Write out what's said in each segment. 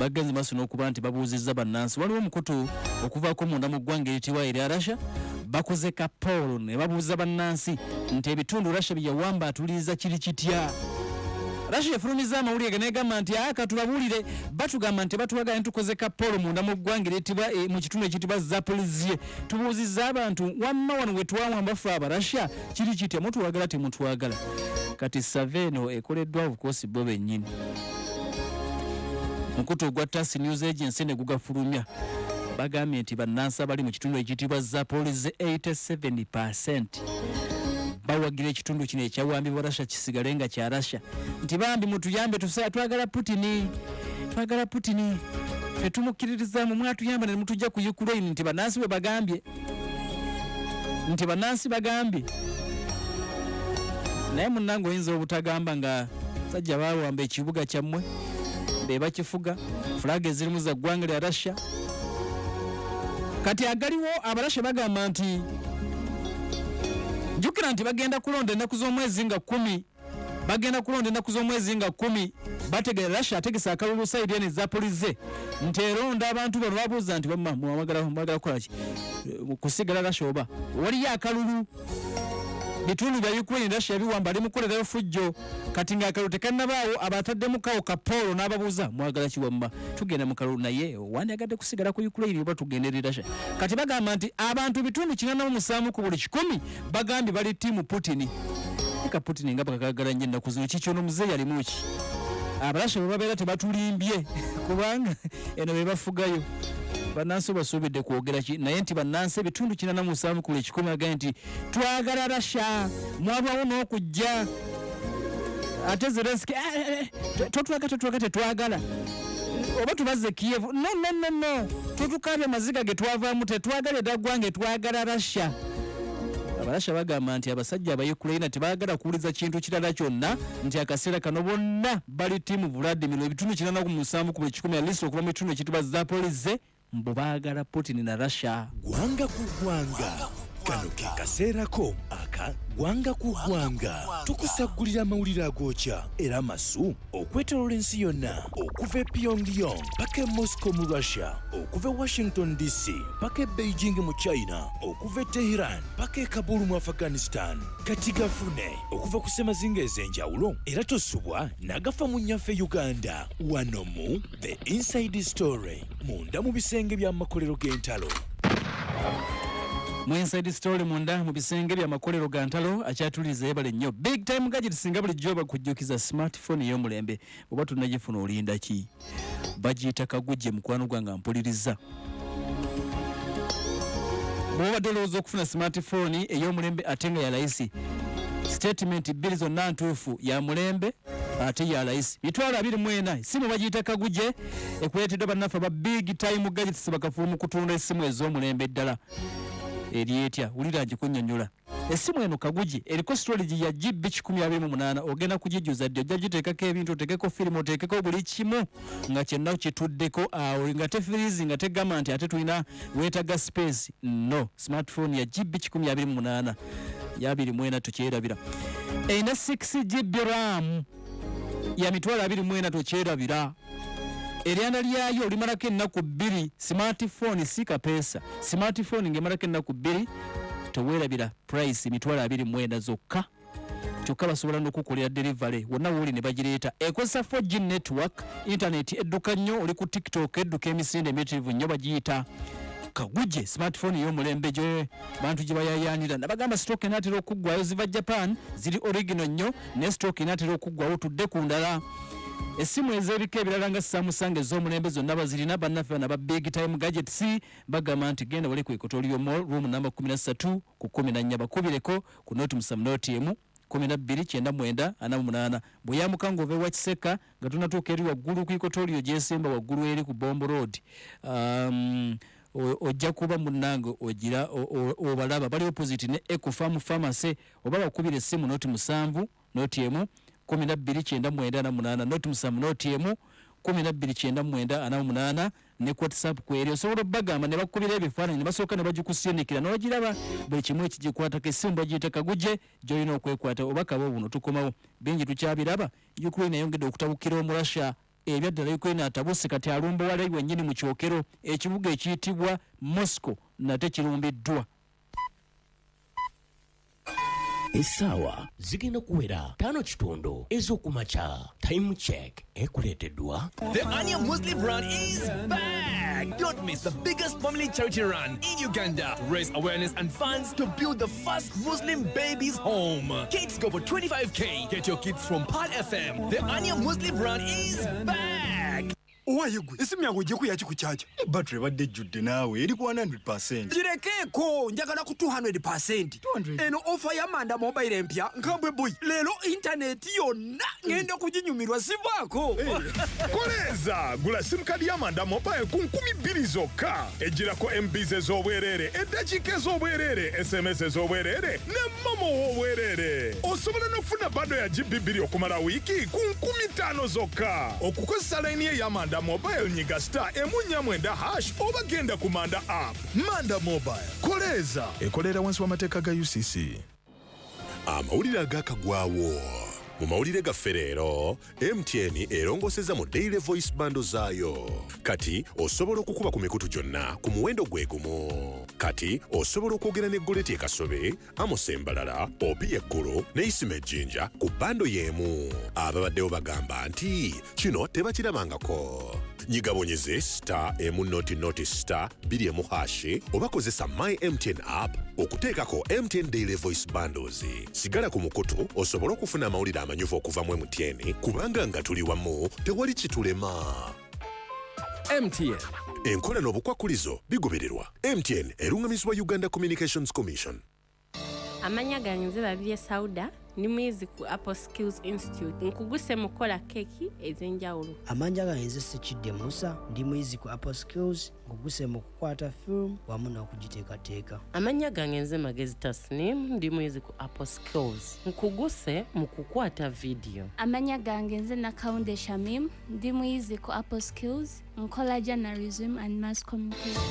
bagenzi maso n'okuba nti babuuzizza bannansi waliwo omukutu okuvaako munda mu ggwanga eritibwa erya Russia bakoze kapolo ne babuuza bannansi nti ebitundu Russia bye yawamba atuliza kiri kitya. Russia efulumiza amawulire negamba nti katulabuulire batugamba nti batwagala ntukoze kapolo munda mu ggwanga eritibwa mu kitundu ekitibwa Zaporizhzhia tubuuzizza abantu wamma wano we twawamba ffe Abarussia kiri kitya mutwagala temutwagala. Kati Saveno ekoleddwa obukosi bo bennyini. Mukutu gwa TASS News Agency ne gugafulumya bagambye nti bannansi abali mu kitundu ekitibwa Zaporizhzhia 87% bawagira ekitundu kino ekyawambibwa Russia kisigale nga kya Russia nti bambi mutuyambe twagala Putin ffe tumukkiririzaamu mwatuyamba ne mutujja ku Ukraine nti bannansi bwe bagambye naye munnange oyinza obutagamba nga sajja bawamba ekibuga kyammwe be bakifuga flag ezirimu za ggwanga lya Russia. Kati agaliwo Abarussia bagamba nti jukira nti bagenda kulonda ennaku z'omwezi nga 10 bategera Russia ategesa akalulu sayidi ene Zaporizhzhia nti eronda abantu bano babuuza nti mwagala kukola ki kusigala Russia oba waliyo akalulu bitundu bya Ukraine Russia biwamba ali mukolerayo fujjo kati ng'akalulu tekannabaawo abataddemu kawo kapolo n'ababuuza mwagala kiwamba tugenda mu kalulu naye wandiyagadde kusigala ku Ukraine oba tugendera Russia. Kati bagamba nti abantu bitundu 97 ku buli 10 bagambye bali ttiimu Putin. Eka Putin nga bakagala nnyo ennaku zino kikyono muzeeyi alimu ki Abarussia bwe babeera tebatulimbye kubanga eno be bafugayo bannansi basuubidde kwogera ki naye nti bannansi ebitundu 97 ku buli 10 bagambye nti twagala Russia mwabaawo n'okujja ate Zelensky tetwagala oba tubaze Kiev no tutukabye amaziga ge twavaamu tetwagala eddagwange twagala Russia. Abarussia bagamba nti abasajja aba Ukraine tebaagala kuwuliza kintu kirala kyonna nti akaseera kano bonna bali ttiimu Vladimir ebitundu 97 ku buli 10 aliso okuva mu kitundu ekitibwa Zaporizhzhia mbo baagala Putin na Russia. Gwanga ku gwanga kano ke kaseera ko aka gwanga ku gwanga tukusagulira amawulire agokya era masu okwetoloola ensi yonna okuva e Pyongyang paka e Moscow mu Russia okuva e Washington DC paka e Beijing mu China okuva e Tehran paka e Kabul mu Afghanistan kati gafune okuva ku ssemazinga ez'enjawulo era tosubwa n'agafa mu nnyaffe Uganda wano mu The Inside Story munda mu bisenge by'amakolero g'entalo. Mu Inside Story munda mu bisenge bya makolero ga ntalo akyatuliza ebale nnyo big time gadget singa bulijjo bakujjukiza smartphone y'omulembe oba tunagifuna olinda ki bagiyita kagujje mukwano gwange mpuliriza bw'obadde olowooza okufuna smartphone ey'omulembe ate nga ya layisi statement bbiri zonna ntuufu ya mulembe ate ya layisi mitwalo 24 simu bagiyita kagujje ekuleeteddwa bannaffe aba big time gadgets bakafuba mu kutunda essimu ez'omulembe ddala erietya ulira njikunnyonnyola essimu eno kagujje eriko storage ya GB 128 ogenda kugijjuza dde ojja giteekako ebintu oteekeko firimu oteekeko buli kimu nga kyenna kituddeko awo nga te freeze nga tegamba nti ate tulina weetaga space no smartphone ya GB 128 ya 24 tukyerabira erina 6 GB RAM ya mitwalo 24 tukyerabira eryanda lyayo limalako ennaku 2 smartphone si kapeesa smartphone ng'emalako ennaku 2 toweerabira price mitwalo 24 zokka kyokka basobola n'okukolera delivery wonna wooli ne bagireeta ekozesa 4G network internet edduka nnyo oli ku TikTok edduka emisinde emiyitirivu nnyo bagiyita kagujje smartphone y'omulembe gye bantu gye bayayaanira nabagamba stock enaatera okuggwayo ziva Japan ziri original nnyo ne stock enaatera okuggwawo tudde ku ndala. Essimu ez'ebika ebirala nga Samsung ez'omulembe zonna bazirina bannaffe na ba big time gadgets bagamba nti genda wali ku Equatorial Mall room namba 13 ku 14 bakubireko ku note musamu note emu 129948 bweyamuka ng'ova ewa Kiseka nga tunatuuka eri waggulu ku Equatorial gyesimba waggulu eri ku Bombo Road ojja kuba munnange ogira obalaba bali opposite ne Ecofarm Pharmacy oba bakubira essimu note musanvu note emu 129948 note musamu note emu 129948 ne WhatsApp kweri osobola bagamba ne bakubira ebifaananyi ne basooka ne bagikusinikira n'ogiraba buli kimu ekigikwatako essimu bagiyita kagujje gy'olina okwekwata obaka bo buno tukomawo bingi tukyabiraba Ukraine yongedde okutabukira omu Russia ebyaddala Ukraine atabuse kati alumba walayi wennyini mu kyokero ekibuga ekiyitibwa Moscow nate kirumbiddwa. Essaawa zigenda kuwera 5:00 ez'okumakya. Time check ekuleeteddwa. The Onion Muslim Run is back! Don't miss the biggest family charity run in Uganda to raise awareness and funds to build the first Muslim babies home. Kids go for 25k. Get your kids from Pod FM. The Onion Muslim Run is back! Owayegwe esimu yange ojeko yaki kuchaja battery badde judde naawe eri ku 100%. Jirekeeko njagala ku 200%. Eno offer ya Manda mobile empya nkambwe boy. Lero internet yonna ngenda kujinyumirwa sivaako. Koleza gula sim card ya Manda mobile ku 2,000 zokka. Ejirako MBs ez'obwerere, eddakiika ez'obwerere, SMS ez'obwerere ne momo w'obwerere. Osobola n'okufuna bando ya GB 2 okumala wiiki ku 15,000 zokka. Okukozesa line ye ya Manda mobile nyiga *4 oba genda ku Manda app. Manda mobile koleza ekolera wansi w'amateeka ga UCC. Amawulire agakagwawo mu mawulire gaffe leero MTN erongoseza mu daily voice bundles zaayo. Kati osobola okukuba ku mikutu gyonna ku muwendo gwe gumu. Kati osobola okwogera ne Goleti e Kasobe, Amos Embalala, Obi Eggulu ne Isima Ejjinja ku bando y'emu. Ababaddewo bagamba nti kino tebakirabangako. Nyigabonyeze *M*2 oba kozesa My MTN app okuteekako MTN Daily Voice Bundles. Sigala ku mukutu osobola okufuna amawulire amanyuvu okuva mu MTN kubanga nga tuli wamu tewali kitulema. MTN. Enkola n'obukwakulizo bigobererwa. MTN erungamizibwa Uganda Communications Commission. Amanya gange nze Babirye Sauda ni mwizi ku Apple Skills Institute nkuguse mukola keki ez'enjawulo. Amanya gange nze Sekidde Musa ndi mwizi ku Apple Skills nkuguse mu kukwata film wamu n'okugiteekateeka. Amanya gange nze Magezi Tasnim ndi mwizi ku Apple Skills nkuguse mu kukwata video. Amanya gange nze Nakaunde Shamim ndi mwizi ku Apple Skills nkola journalism and mass communication.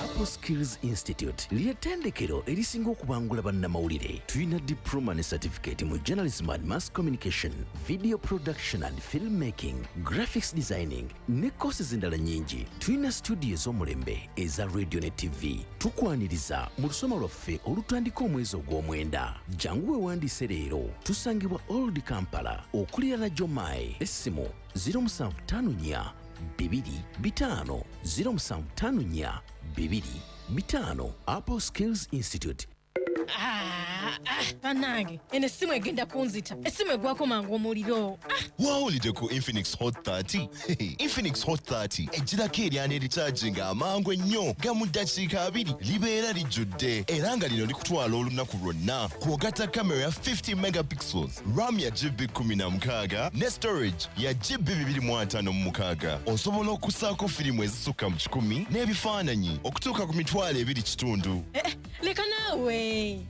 Apple Skills Institute ly'ettendekero erisinga okubangula bannamawulire. Tulina diploma ne certificate mu journalism and mass communication, video production and filmmaking, graphics designing ne courses endala nyingi. Tulina studio z'omulembe eza radio ne TV. Tukwaniriza mu lusoma lwaffe olutandika omwezi ogw'omwenda. Jangu wewandiise leero. Tusangibwa Old Kampala okulira Jomai. Essimu 0754 225 0754 225. Apple Skills Institute. Banange ene simu egenda kunzita esimu egwako mangu omuliro. Wawulidde ku Infinix Hot 30. Infinix Hot 30 ejjirako eryana ericharging amangu ennyo ga mu ddakiika 2 libeera lijjudde era nga lino likutwala olunaku lwonna. Kw'ogatta kamera ya 50 megapixels, RAM ya GB 16 ne storage ya GB 256. Osobola okussaako firimu ezisukka mu 100 n'ebifaananyi okutuuka ku 2.2. Leka naawe.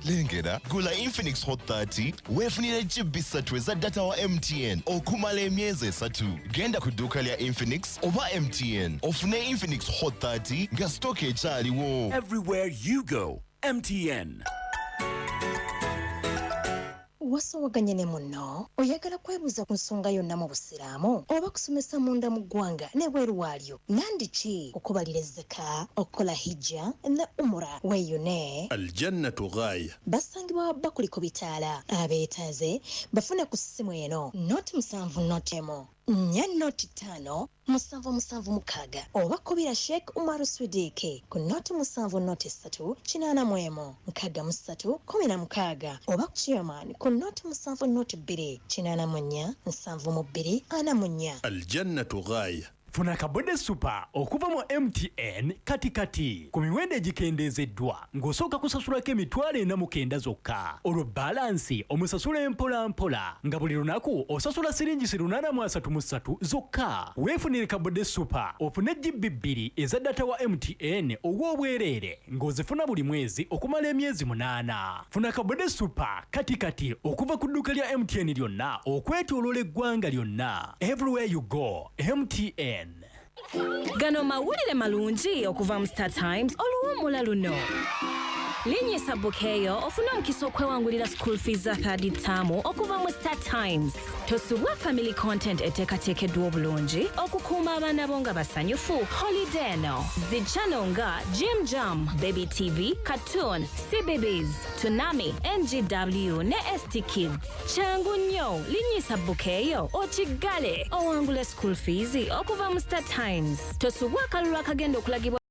Lengera gula Infinix Hot 30 weefunire GB 3 eza data wa MTN okumala emyezi 3. Genda ku dduuka lya Infinix oba MTN ofune Infinix Hot 30 nga stock ekyaliwo. Everywhere you go, MTN. Wasowaganye ne munno oyagala kwebuuza ku nsonga yonna mu busiraamu oba kusomesa munda mu ggwanga n'ebweru waalyo nandiki okubalira ezzaka okukola hijja ne umura weyune Aljannatu ghaya basangibwa bakuliko bitaala abeetaaze bafune ku ssimu eno noti 7 noti emu nya noti 5 776 oba kubira Sheikh Umar Swidike ku noti 7 noti 3 881 63 16 oba ku Chairman ku noti 7 noti 2 884 72 44. Aljannatu ghaya. Funa kabode super okuva mu MTN katikati ku miwendo egikendeezeddwa ng'osooka kusasulako emitwalo 49 zokka. Olwo balansi omusasula empola mpola nga buli lunaku osasula siringi 833 zokka. Weefunire kabode super ofune GB 2 eza data wa MTN ogw'obwereere ng'ozifuna buli mwezi okumala emyezi 8. Funa kabode super katikati okuva ku dduuka lya MTN lyonna okwetooloola eggwanga lyonna. Everywhere you go, MTN. Gano mawulire malungi okuva mu Star Times oluwummula luno. linyisa bukeyo ofuna omukisa okwewangulira school fees za 3rd ttaamu okuva mu Star Times. Tosubwa family content eteekateekeddwa obulungi okukuuma abaana bo nga basanyufu. Holiday eno zijjano nga Jim Jam, Baby TV, Cartoon, CBeebies, Toonami, NGW ne ST Kids. Kyangu nnyo linyisa bukeyo okiggale owangule school fees okuva mu Star Times. Tosubwa akalulu akagenda okulagibwa